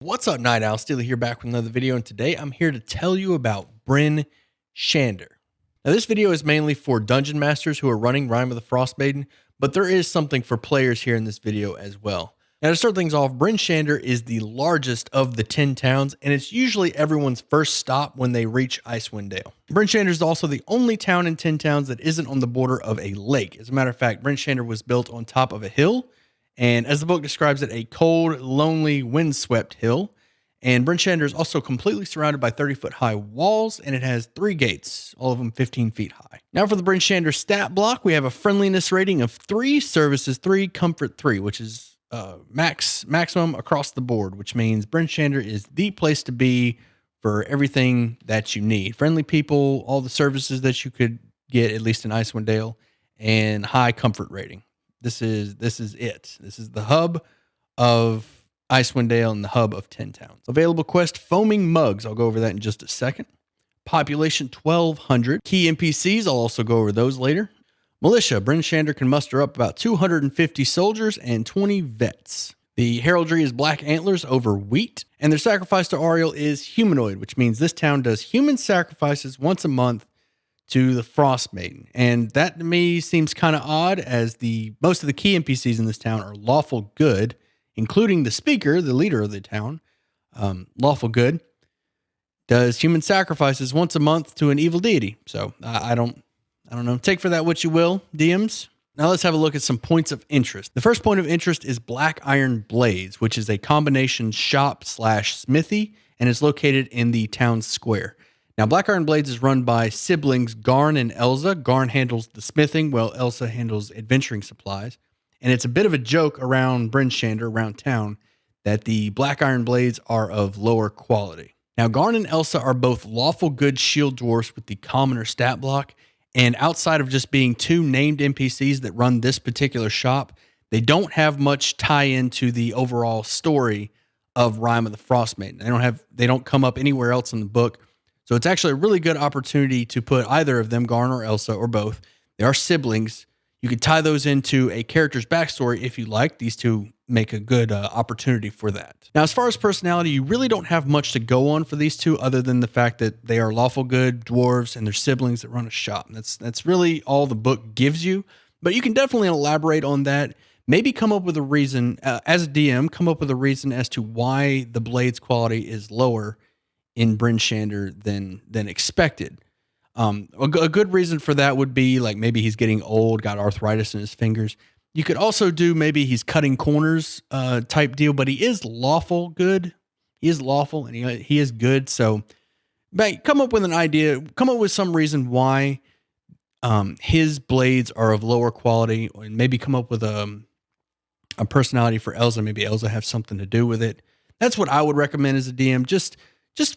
What's up, Night Owl? Steely here, back with another video, and today I'm here to tell you about Bryn Shander. Now, this video is mainly for dungeon masters who are running Rime of the Frostmaiden, but there is something for players here in this video as well. Now, to start things off, Bryn Shander is the largest of the 10 towns, and it's usually everyone's first stop when they reach Icewind Dale. Bryn Shander is also the only town in 10 towns that isn't on the border of a lake. As a matter of fact, Bryn Shander was built on top of a hill, and as the book describes it, a cold, lonely, windswept hill. And Bryn Shander is also completely surrounded by 30-foot high walls, and it has 3 gates, all of them 15 feet high. Now for the Bryn Shander stat block, we have a friendliness rating of 3, services 3, comfort 3, which is maximum across the board, which means Bryn Shander is the place to be for everything that you need. Friendly people, all the services that you could get, at least in Icewind Dale, and high comfort rating. This is it. This is the hub of Icewind Dale and the hub of 10 towns. Available quest, Foaming Mugs. I'll go over that in just a second. Population 1,200. Key NPCs, I'll also go over those later. Militia, Bryn Shander can muster up about 250 soldiers and 20 vets. The heraldry is black antlers over wheat, and their sacrifice to Ariel is humanoid, which means this town does human sacrifices once a month to the Frostmaiden. And that to me seems kind of odd, as most of the key NPCs in this town are lawful good, including the speaker, the leader of the town. Lawful good does human sacrifices once a month to an evil deity. So I don't know. Take for that what you will, DMs. Now let's have a look at some points of interest. The first point of interest is Black Iron Blades, which is a combination shop/smithy, and is located in the town square. Now, Black Iron Blades is run by siblings Garn and Elsa. Garn handles the smithing, while Elsa handles adventuring supplies. And it's a bit of a joke around Bryn Shander, around town, that the Black Iron Blades are of lower quality. Now, Garn and Elsa are both lawful good shield dwarfs with the commoner stat block, and outside of just being 2 named NPCs that run this particular shop, they don't have much tie-in to the overall story of Rime of the Frostmaiden. They don't come up anywhere else in the book. So it's actually a really good opportunity to put either of them, Garn or Elsa, or both. They are siblings. You could tie those into a character's backstory if you like. These two make a good opportunity for that. Now, as far as personality, you really don't have much to go on for these two, other than the fact that they are lawful good dwarves and they're siblings that run a shop. And that's really all the book gives you. But you can definitely elaborate on that. Maybe come up with a reason, as a DM, come up with a reason as to why the blade's quality is lower in Bryn Shander than expected. A good reason for that would be like maybe he's getting old, got arthritis in his fingers. You could also do maybe he's cutting corners type deal, but he is lawful good. He is lawful and he is good. So come up with an idea, come up with some reason why his blades are of lower quality, and maybe come up with a personality for Elsa. Maybe Elsa has something to do with it. That's what I would recommend as a DM, just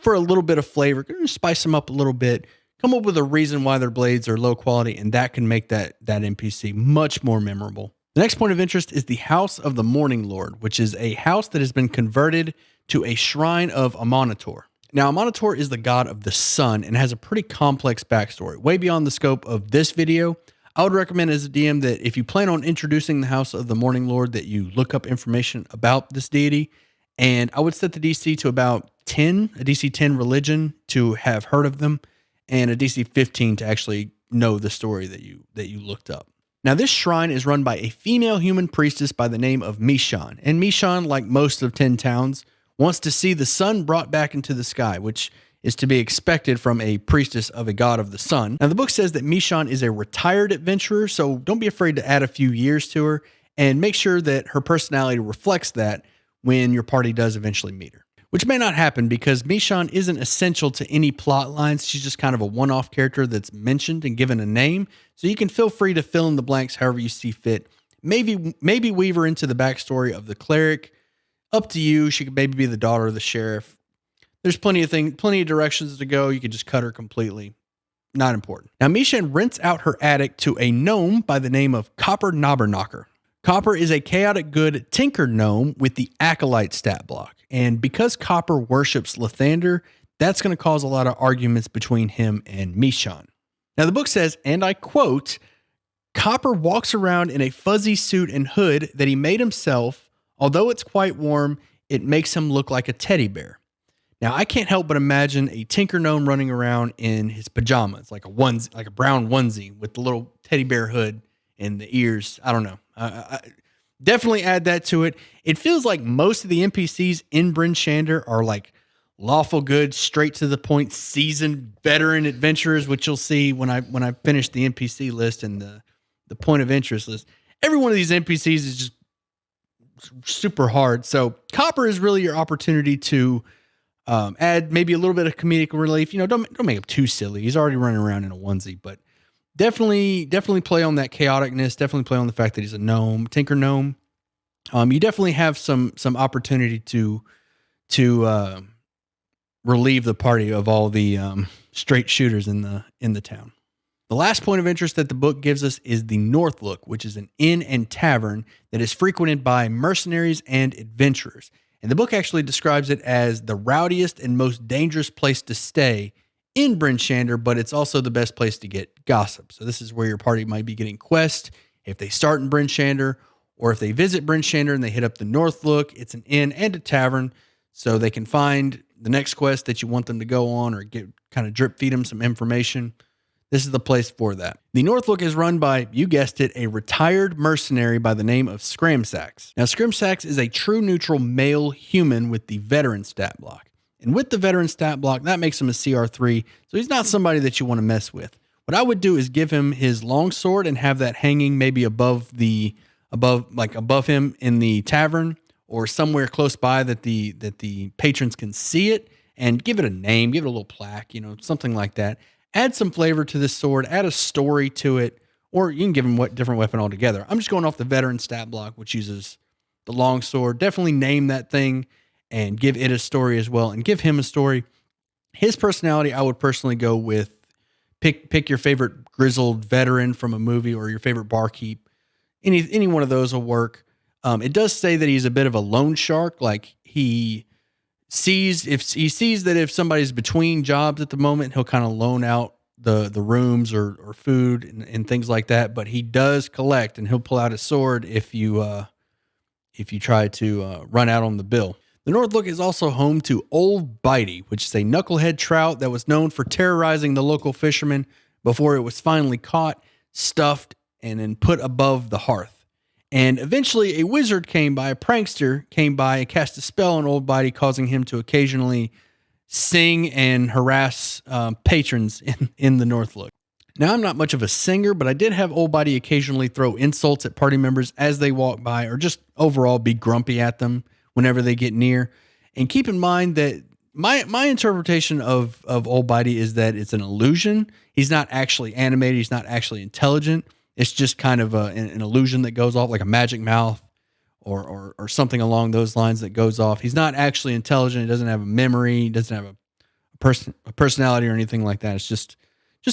for a little bit of flavor, spice them up a little bit. Come up with a reason why their blades are low quality, and that can make that NPC much more memorable. The next point of interest is the House of the Morning Lord, which is a house that has been converted to a shrine of Amonitor. Now, Amonitor is the god of the sun and has a pretty complex backstory, way beyond the scope of this video. I would recommend as a DM that if you plan on introducing the House of the Morning Lord, that you look up information about this deity. And I would set the DC to about 10, a DC 10 religion to have heard of them, and a DC 15 to actually know the story that you looked up. Now, this shrine is run by a female human priestess by the name of Mishan. And Mishan, like most of 10 towns, wants to see the sun brought back into the sky, which is to be expected from a priestess of a god of the sun. Now, the book says that Mishan is a retired adventurer, so don't be afraid to add a few years to her, and make sure that her personality reflects that when your party does eventually meet her. Which may not happen because Mishan isn't essential to any plot lines. She's just kind of a one-off character that's mentioned and given a name. So you can feel free to fill in the blanks however you see fit. Maybe weave her into the backstory of the cleric. Up to you. She could maybe be the daughter of the sheriff. There's plenty of directions to go. You could just cut her completely. Not important. Now, Mishan rents out her attic to a gnome by the name of Copper Knobberknocker. Copper is a chaotic good tinker gnome with the Acolyte stat block. And because Copper worships Lathander, that's going to cause a lot of arguments between him and Mishan. Now, the book says, and I quote, Copper walks around in a fuzzy suit and hood that he made himself. Although it's quite warm, it makes him look like a teddy bear. Now, I can't help but imagine a Tinker Gnome running around in his pajamas, like a onesie, like a brown onesie with the little teddy bear hood and the ears. I don't know. I definitely add that to it. It feels like most of the NPCs in Bryn Shander are like lawful good, straight to the point, seasoned veteran adventurers, which you'll see when I finish the NPC list and the point of interest list. Every one of these NPCs is just super hard. So Copper is really your opportunity to add maybe a little bit of comedic relief. Don't make him too silly. He's already running around in a onesie, but definitely play on that chaoticness. Definitely play on the fact that he's a gnome, Tinker Gnome. You definitely have some opportunity to relieve the party of all the straight shooters in the town. The last point of interest that the book gives us is the North Look, which is an inn and tavern that is frequented by mercenaries and adventurers. And the book actually describes it as the rowdiest and most dangerous place to stay in Bryn Shander, but it's also the best place to get gossip. So this is where your party might be getting quests if they start in Bryn Shander, or if they visit Bryn Shander and they hit up the North Look. It's an inn and a tavern, so they can find the next quest that you want them to go on, or kind of drip feed them some information. This is the place for that. The North Look is run by, you guessed it, a retired mercenary by the name of Scramsax. Now, Scramsax is a true neutral male human with the veteran stat block. And with the veteran stat block, that makes him a CR3, so he's not somebody that you want to mess with. What I would do is give him his longsword and have that hanging maybe above him in the tavern, or somewhere close by that the patrons can see it, and give it a name, give it a little plaque, something like that. Add some flavor to this sword, add a story to it, or you can give him different weapon altogether. I'm just going off the veteran stat block, which uses the longsword. Definitely name that thing and give it a story as well, and give him a story. His personality, I would personally go with pick your favorite grizzled veteran from a movie, or your favorite barkeep. Any one of those will work. It does say that he's a bit of a loan shark. Like he sees that if somebody's between jobs at the moment, he'll kind of loan out the rooms or food and things like that. But he does collect, and he'll pull out his sword if you try to run out on the bill. The North Look is also home to Old Bitey, which is a knucklehead trout that was known for terrorizing the local fishermen before it was finally caught, stuffed, and then put above the hearth. And eventually a wizard a prankster came by and cast a spell on Old Bitey, causing him to occasionally sing and harass patrons in the North Look. Now, I'm not much of a singer, but I did have Old Bitey occasionally throw insults at party members as they walk by, or just overall be grumpy at them whenever they get near. And keep in mind that my interpretation of Old Bitey is that it's an illusion. He's not actually animated. He's not actually intelligent. It's just kind of an illusion that goes off, like a magic mouth or something along those lines that goes off. He's not actually intelligent. He doesn't have a memory. He doesn't have a personality or anything like that. It's just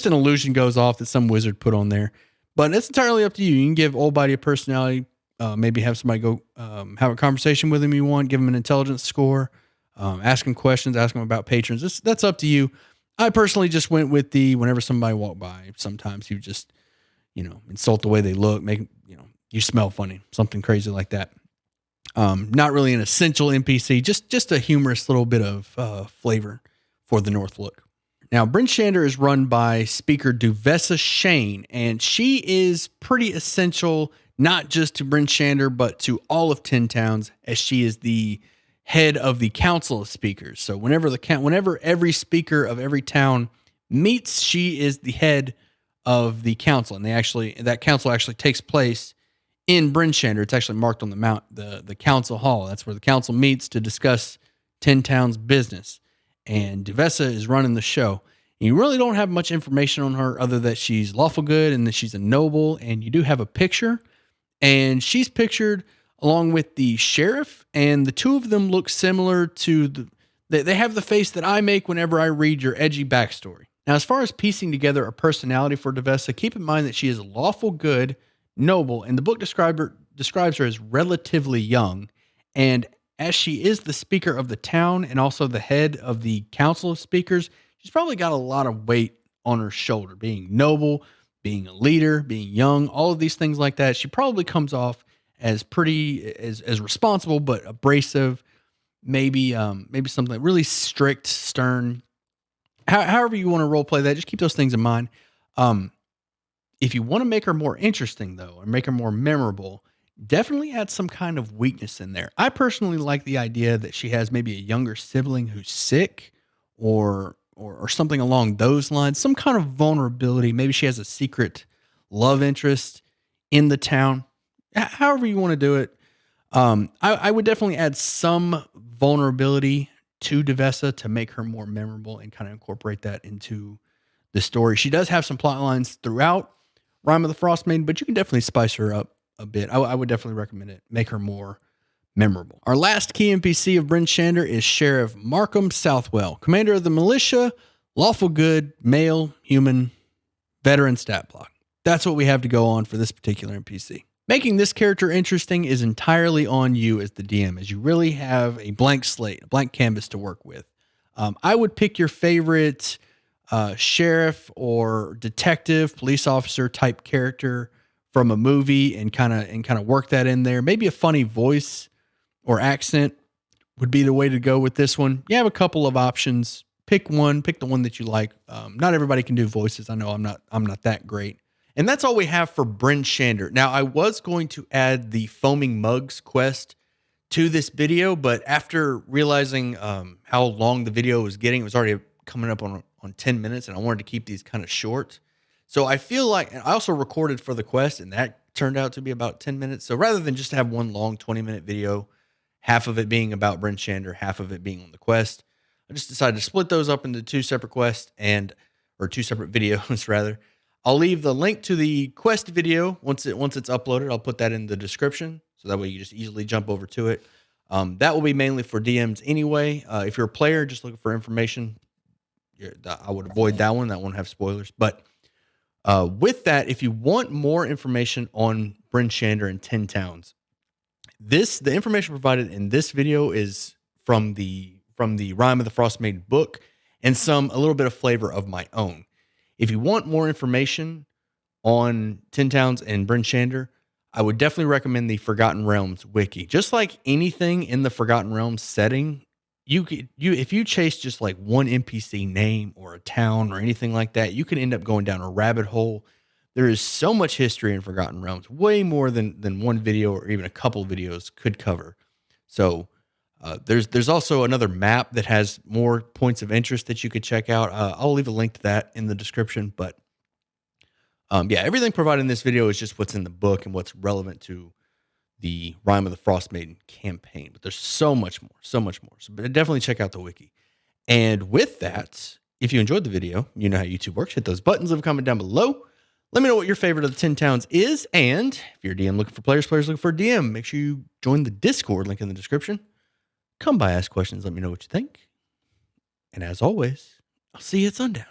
an illusion goes off that some wizard put on there. But it's entirely up to you. You can give Old Bitey a personality. Maybe have somebody go have a conversation with him you want. Give him an intelligence score. Ask him questions. Ask him about patrons. That's up to you. I personally just went with whenever somebody walked by, sometimes you just insult the way they look, make, you smell funny, something crazy like that. Not really an essential NPC, just a humorous little bit of flavor for the North Look. Now, Bryn Shander is run by speaker Duvessa Shane, and she is pretty essential, not just to Bryn Shander, but to all of 10 Towns, as she is the head of the Council of Speakers. So whenever every speaker of every town meets, she is the head of the council, and that council actually takes place in Bryn Shander. It's actually marked on the council hall. That's where the council meets to discuss 10 Towns business. And Duvessa is running the show. And you really don't have much information on her other that she's lawful good and that she's a noble. And you do have a picture, and she's pictured along with the sheriff, and the two of them look similar to they have the face that I make whenever I read your edgy backstory. Now, as far as piecing together a personality for Duvessa, keep in mind that she is lawful good, noble, and the book describes her as relatively young. And as she is the speaker of the town and also the head of the council of speakers, she's probably got a lot of weight on her shoulder. Being noble, being a leader, being young, all of these things like that, she probably comes off as pretty as responsible but abrasive. maybe something really strict, stern. However you want to role play that, just keep those things in mind. Um, if you want to make her more interesting, though, or make her more memorable, definitely add some kind of weakness in there. I personally like the idea that she has maybe a younger sibling who's sick, or something along those lines. Some kind of vulnerability. Maybe she has a secret love interest in the town. However you want to do it. I would definitely add some vulnerability to Devessa to make her more memorable and kind of incorporate that into the story. She does have some plot lines throughout Rime of the Frostmaiden, but you can definitely spice her up a bit. I would definitely recommend it. Make her more memorable. Our last key NPC of Bryn Shander is Sheriff Markham Southwell, commander of the militia, lawful good, male, human, veteran stat block. That's what we have to go on for this particular NPC. Making this character interesting is entirely on you as the DM, as you really have a blank slate, a blank canvas to work with. I would pick your favorite sheriff or detective, police officer type character from a movie and kind of work that in there. Maybe a funny voice or accent would be the way to go with this one. You have a couple of options. Pick one. Pick the one that you like. Not everybody can do voices. I know I'm not that great. And that's all we have for Bryn Shander. Now, I was going to add the Foaming Mugs quest to this video, but after realizing how long the video was getting, it was already coming up on 10 minutes, and I wanted to keep these kind of short. So I feel like, and I also recorded for the quest, and that turned out to be about 10 minutes. So rather than just have one long 20-minute video, half of it being about Bryn Shander, half of it being on the quest, I just decided to split those up into two separate quests or two separate videos rather. I'll leave the link to the quest video once it's uploaded. I'll put that in the description, so that way you just easily jump over to it. That will be mainly for DMs anyway. If you're a player just looking for information, I would avoid that one. That won't have spoilers. But with that, if you want more information on Bryn Shander and 10 Towns, the information provided in this video is from the Rime of the Frostmaiden book and a little bit of flavor of my own. If you want more information on 10 Towns and Bryn Shander, I would definitely recommend the Forgotten Realms wiki. Just like anything in the Forgotten Realms setting, if you chase just like one NPC name or a town or anything like that, you can end up going down a rabbit hole. There is so much history in Forgotten Realms, way more than one video or even a couple videos could cover. So there's also another map that has more points of interest that you could check out. I'll leave a link to that in the description. But yeah, everything provided in this video is just what's in the book and what's relevant to the Rime of the Frostmaiden campaign. But there's so much more. So but definitely check out the wiki. And with that, if you enjoyed the video, you know how YouTube works. Hit those buttons, leave a comment down below. Let me know what your favorite of the 10 Towns is. And if you're a DM looking for players looking for a DM, make sure you join the Discord, link in the description. Come by, ask questions, let me know what you think. And as always, I'll see you at sundown.